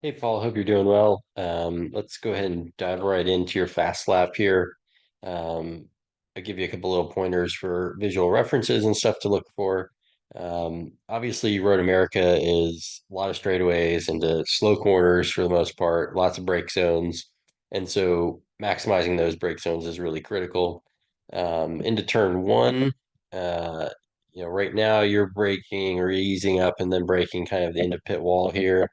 Hey Paul, hope you're doing well. Let's go ahead and dive right into your fast lap here. Um, I'll give you a couple little pointers for visual references and stuff to look for. Obviously, Road America is a lot of straightaways into slow corners for the most part, lots of brake zones, and so maximizing those brake zones is really critical. Into turn one, uh, right now you're braking or easing up and then braking kind of the end of pit wall here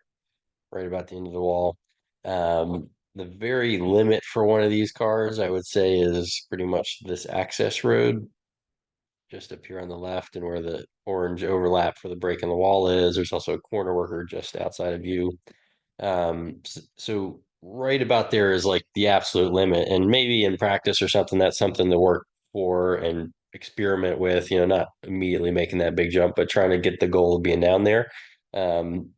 right about the end of the wall. The very limit for one of these cars, I would say, is pretty much this access road, just up here on the left, and where the orange overlap for the break in the wall is. There's also a corner worker just outside of you. So right about there is like the absolute limit, and maybe in practice or something, that's something to work for and experiment with. Not immediately making that big jump, but trying to get the goal of being down there.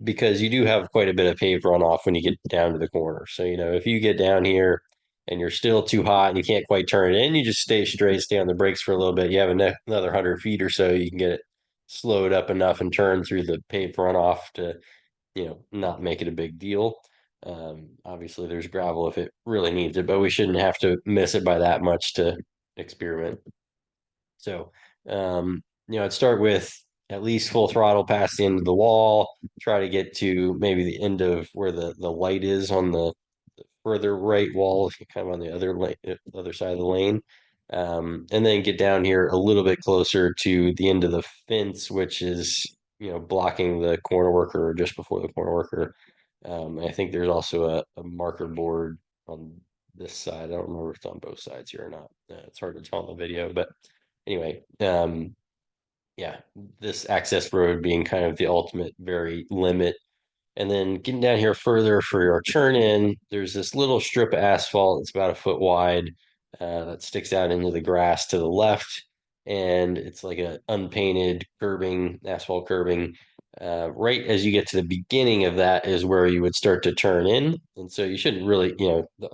Because you do have quite a bit of paved runoff when you get down to the corner. So if you get down here and you're still too hot and you can't quite turn it in, you just stay straight, stay on the brakes for a little bit. You have another 100 feet or so, you can get it slowed up enough and turn through the paved runoff to not make it a big deal. Obviously, there's gravel if it really needs it, but we shouldn't have to miss it by that much to experiment. So, I'd start with at least full throttle past the end of the wall, try to get to maybe the end of where the light is on the further right wall, kind of on the other side of the lane. And then get down here a little bit closer to the end of the fence, which is, blocking the corner worker or just before the corner worker. I think there's also a marker board on this side. I don't remember if it's on both sides here or not. It's hard to tell in the video, but anyway, yeah, this access road being kind of the ultimate very limit. And then getting down here further for your turn in, there's this little strip of asphalt that's about a foot wide that sticks out into the grass to the left. And it's like a unpainted curbing, asphalt curbing. Right as you get to the beginning of that is where you would start to turn in. And so you shouldn't really,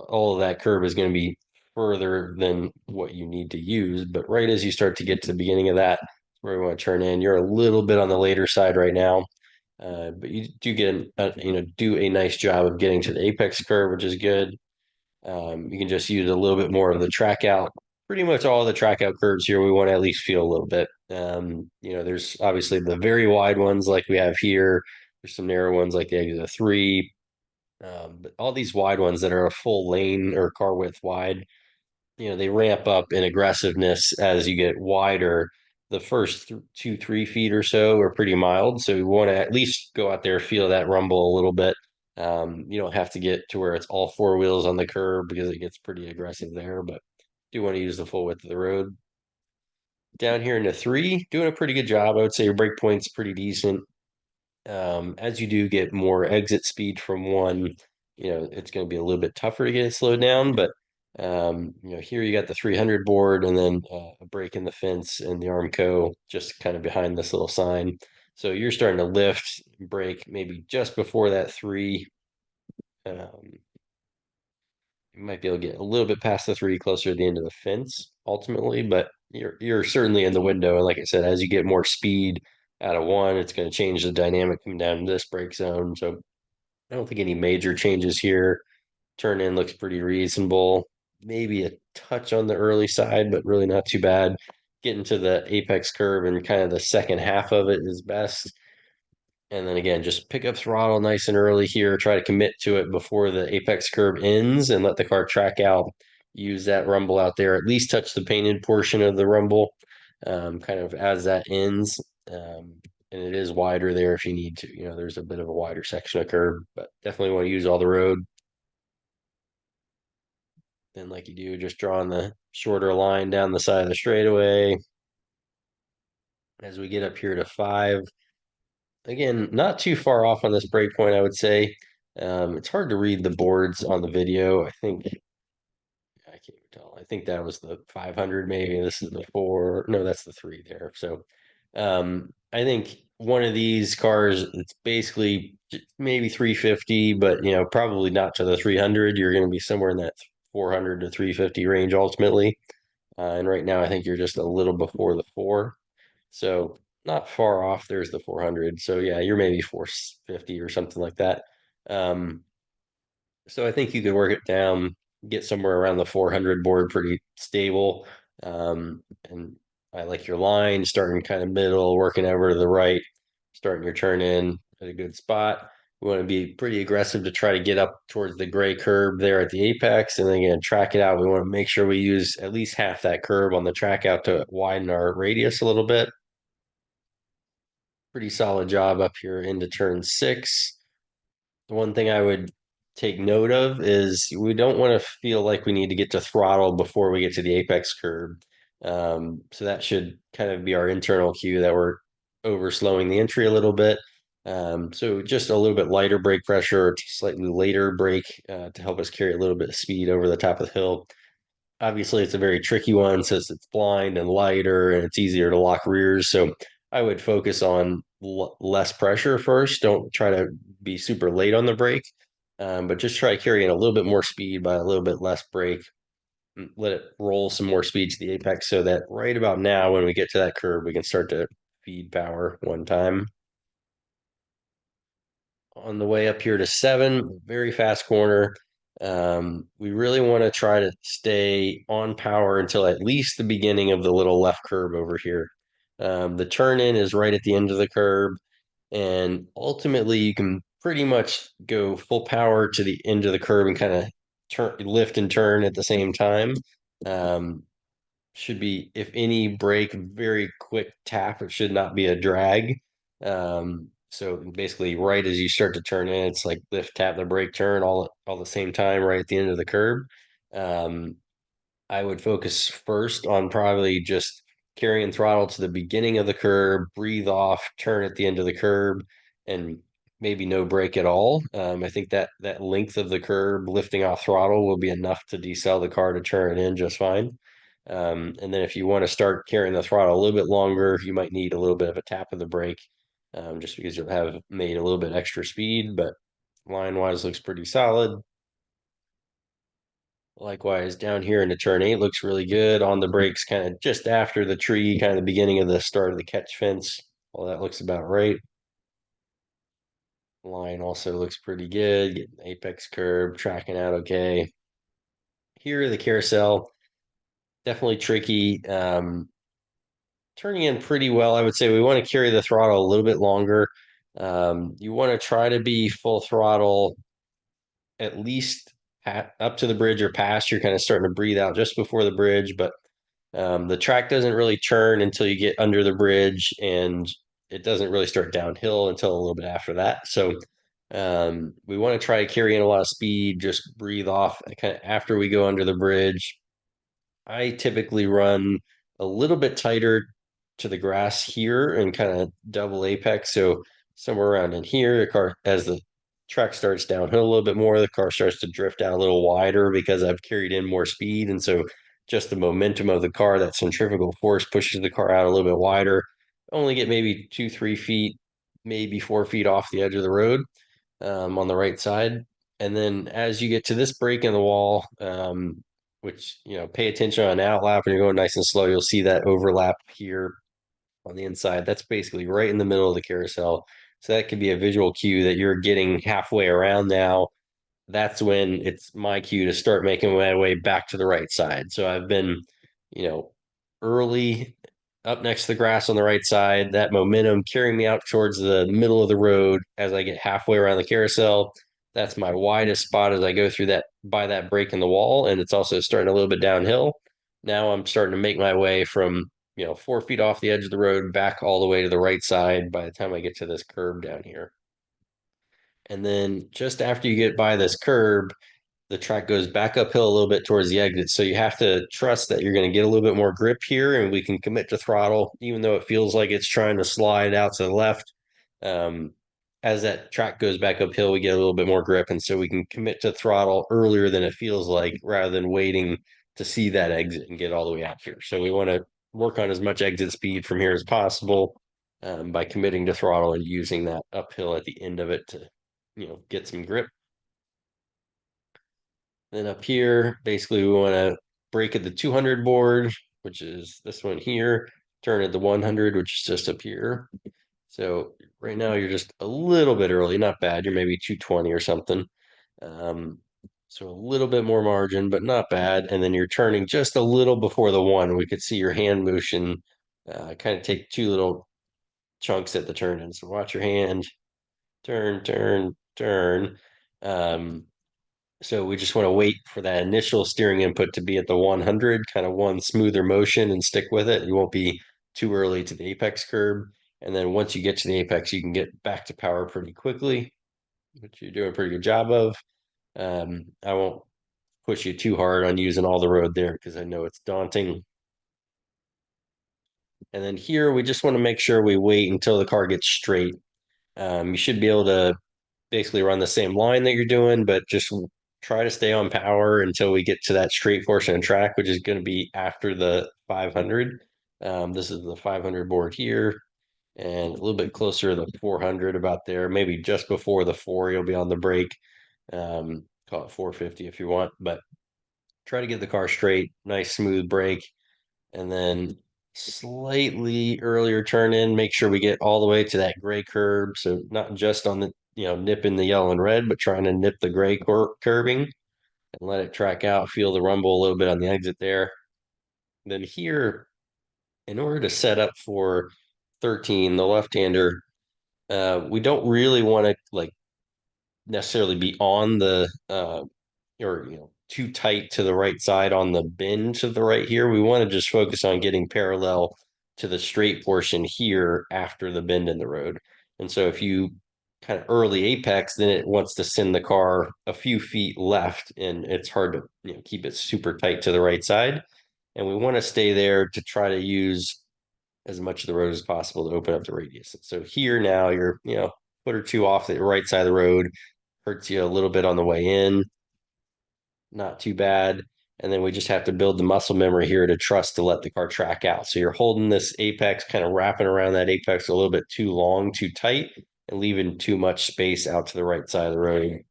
all of that curb is going to be further than what you need to use. But right as you start to get to the beginning of that, where we want to turn in, you're a little bit on the later side right now. But you do do a nice job of getting to the apex curve, which is good. You can just use a little bit more of the track out. Pretty much all the track out curves here, we want to at least feel a little bit. There's obviously the very wide ones like we have here. There's some narrow ones like the exit 3. But all these wide ones that are a full lane or car width wide, they ramp up in aggressiveness as you get wider. The first 2, 3 feet or so are pretty mild. So you want to at least go out there, feel that rumble a little bit. You don't have to get to where it's all four wheels on the curb because it gets pretty aggressive there, but do want to use the full width of the road. Down here into 3, doing a pretty good job. I would say your brake point's pretty decent. As you do get more exit speed from 1, it's going to be a little bit tougher to get it slowed down. But here you got the 300 board and then a break in the fence and the Armco just kind of behind this little sign. So you're starting to lift, brake maybe just before that 3. Um, you might be able to get a little bit past the 3, closer to the end of the fence ultimately, but you're certainly in the window. And like I said, as you get more speed out of 1, it's going to change the dynamic coming down to this brake zone. So I don't think any major changes here. Turn in looks pretty reasonable. Maybe a touch on the early side, but really not too bad. Getting to the apex curve and kind of the second half of it is best. And then again, just pick up throttle nice and early here. Try to commit to it before the apex curve ends and let the car track out. Use that rumble out there. At least touch the painted portion of the rumble kind of as that ends. And it is wider there if you need to. There's a bit of a wider section of curb, but definitely want to use all the road. Then, like you do, just drawing the shorter line down the side of the straightaway. As we get up here to 5, again, not too far off on this break point, I would say. It's hard to read the boards on the video. I can't even tell. I think that was the 500, maybe. This is the 4. No, that's the 3 there. So, I think one of these cars, it's basically maybe 350, but probably not to the 300. You're going to be somewhere in that 400 to 350 range ultimately. And right now, I think you're just a little before the 4. So not far off. There's the 400. So yeah, you're maybe 450 or something like that. Um, so I think you could work it down, get somewhere around the 400 board pretty stable. And I like your line starting kind of middle, working over to the right, starting your turn in at a good spot. We want to be pretty aggressive to try to get up towards the gray curb there at the apex, and then again track it out. We want to make sure we use at least half that curb on the track out to widen our radius a little bit. Pretty solid job up here into turn 6. The one thing I would take note of is we don't want to feel like we need to get to throttle before we get to the apex curb. So that should kind of be our internal cue that we're over slowing the entry a little bit. So just a little bit lighter brake pressure, or slightly later brake to help us carry a little bit of speed over the top of the hill. Obviously, it's a very tricky one since it's blind and lighter and it's easier to lock rears. So I would focus on less pressure first. Don't try to be super late on the brake, but just try carrying a little bit more speed by a little bit less brake. Let it roll some more speed to the apex so that right about now, when we get to that curve, we can start to feed power one time. On the way up here to 7, very fast corner. We really want to try to stay on power until at least the beginning of the little left curve over here. The turn in is right at the end of the curve, and ultimately you can pretty much go full power to the end of the curve and kind of turn, lift and turn at the same time. Um, should be, if any, brake, very quick tap. It should not be a drag. So basically, right as you start to turn in, it's like lift, tap, the brake, turn all the same time, right at the end of the curb. Um, I would focus first on probably just carrying throttle to the beginning of the curb, breathe off, turn at the end of the curb, and maybe no brake at all. I think that length of the curb, lifting off throttle, will be enough to decel the car to turn it in just fine. And then if you want to start carrying the throttle a little bit longer, you might need a little bit of a tap of the brake, just because you'll have made a little bit extra speed. But line wise, looks pretty solid. Likewise, down here into turn 8 looks really good on the brakes, kind of just after the tree, kind of the beginning of the start of the catch fence. All that looks about right. Line also looks pretty good. Getting the apex curb, tracking out okay. Here, the carousel, definitely tricky. Turning in pretty well, I would say. We want to carry the throttle a little bit longer. You want to try to be full throttle at least up to the bridge or past. You're kind of starting to breathe out just before the bridge, but the track doesn't really turn until you get under the bridge, and it doesn't really start downhill until a little bit after that. So we want to try to carry in a lot of speed, just breathe off kind of after we go under the bridge. I typically run a little bit tighter to the grass here and kind of double apex. So somewhere around in here, the car, as the track starts downhill a little bit more, the car starts to drift out a little wider because I've carried in more speed. And so just the momentum of the car, that centrifugal force pushes the car out a little bit wider. Only get maybe 2, 3 feet, maybe 4 feet off the edge of the road on the right side. And then as you get to this break in the wall, which, pay attention on outlap when you're going nice and slow, you'll see that overlap here on the inside. That's basically right in the middle of the carousel. So that could be a visual cue that you're getting halfway around now. That's when it's my cue to start making my way back to the right side. So I've been, you know, early up next to the grass on the right side, that momentum carrying me out towards the middle of the road as I get halfway around the carousel. That's my widest spot as I go through that by that break in the wall. And it's also starting a little bit downhill. Now I'm starting to make my way from, 4 feet off the edge of the road back all the way to the right side by the time I get to this curb down here. And then just after you get by this curb, the track goes back uphill a little bit towards the exit. So you have to trust that you're going to get a little bit more grip here and we can commit to throttle, even though it feels like it's trying to slide out to the left. Um, as that track goes back uphill, we get a little bit more grip. And so we can commit to throttle earlier than it feels like rather than waiting to see that exit and get all the way out here. So we want to work on as much exit speed from here as possible by committing to throttle and using that uphill at the end of it to, get some grip. Then up here, basically we want to brake at the 200 board, which is this one here, turn at the 100, which is just up here. So right now you're just a little bit early, not bad. You're maybe 220 or something. Um, so a little bit more margin, but not bad. And then you're turning just a little before the one. We could see your hand motion kind of take two little chunks at the turn in. So watch your hand, turn, turn, turn. Um, so we just want to wait for that initial steering input to be at the 100, kind of one smoother motion and stick with it. You won't be too early to the apex curb. And then once you get to the apex, you can get back to power pretty quickly, which you're doing a pretty good job of. I won't push you too hard on using all the road there because I know it's daunting. And then here, we just want to make sure we wait until the car gets straight. You should be able to basically run the same line that you're doing, but just try to stay on power until we get to that straight portion of track, which is going to be after the 500. This is the 500 board here, and a little bit closer to the 400, about there, maybe just before the four, you'll be on the brake. Call it 450 if you want, but try to get the car straight, nice smooth brake, and then slightly earlier turn in. Make sure we get all the way to that gray curb. So not just on the, nipping the yellow and red, but trying to nip the gray curbing and let it track out. Feel the rumble a little bit on the exit there. Then here, in order to set up for 13, the left-hander, we don't really want to like necessarily be on the or too tight to the right side on the bend to the right here. We want to just focus on getting parallel to the straight portion here after the bend in the road. And so if you kind of early apex, then it wants to send the car a few feet left, and it's hard to keep it super tight to the right side. And we want to stay there to try to use as much of the road as possible to open up the radius. So here now you're foot or two off the right side of the road, hurts you a little bit on the way in, not too bad. And then we just have to build the muscle memory here to trust to let the car track out. So you're holding this apex, kind of wrapping around that apex a little bit too long, too tight, and leaving too much space out to the right side of the road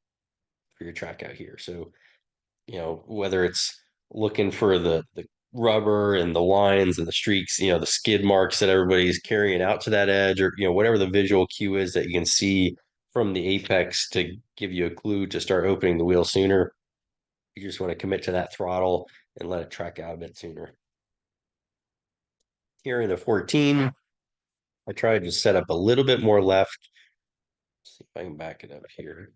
for your track out here. So, whether it's looking for the rubber and the lines and the streaks, the skid marks that everybody's carrying out to that edge, or, whatever the visual cue is that you can see from the apex to give you a clue to start opening the wheel sooner. You just want to commit to that throttle and let it track out a bit sooner. Here in the 14, I tried to set up a little bit more left. Let's see if I can back it up here.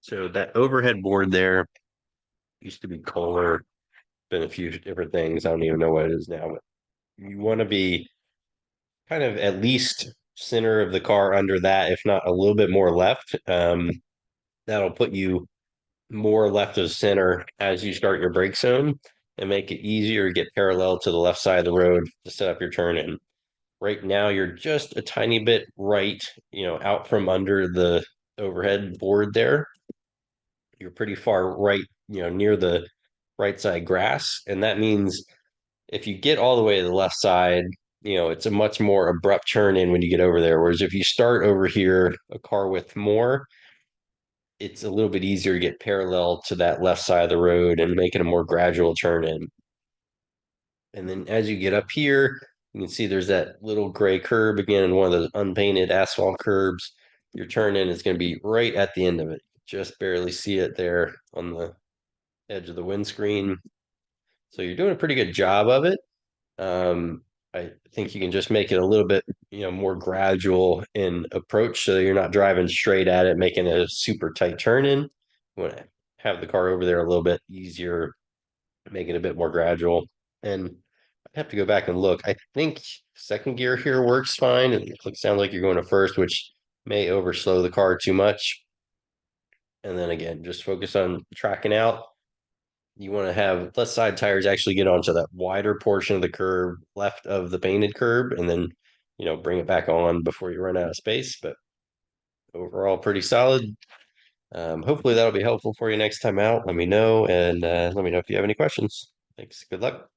So that overhead board there used to be Kohler, been a few different things. I don't even know what it is now, but you want to be kind of at least center of the car under that, if not a little bit more left. That'll put you more left of center as you start your brake zone and make it easier to get parallel to the left side of the road to set up your turn in. Right now, you're just a tiny bit right, out from under the overhead board there. You're pretty far right, near the right side grass. And that means if you get all the way to the left side, it's a much more abrupt turn in when you get over there. Whereas if you start over here, a car with more, it's a little bit easier to get parallel to that left side of the road and make it a more gradual turn in. And then as you get up here, you can see there's that little gray curb again, in one of those unpainted asphalt curbs. Your turn in is going to be right at the end of it. Just barely see it there on the edge of the windscreen. So you're doing a pretty good job of it. I think you can just make it a little bit, more gradual in approach so you're not driving straight at it, making a super tight turn in. You want to have the car over there a little bit easier, make it a bit more gradual. And I have to go back and look. I think second gear here works fine. It sounds like you're going to first, which may overslow the car too much. And then again, just focus on tracking out. You want to have left side tires actually get onto that wider portion of the curb left of the painted curb, and then bring it back on before you run out of space. But overall, pretty solid. Hopefully that'll be helpful for you next time out. Let me know, and let me know if you have any questions. Thanks. Good luck.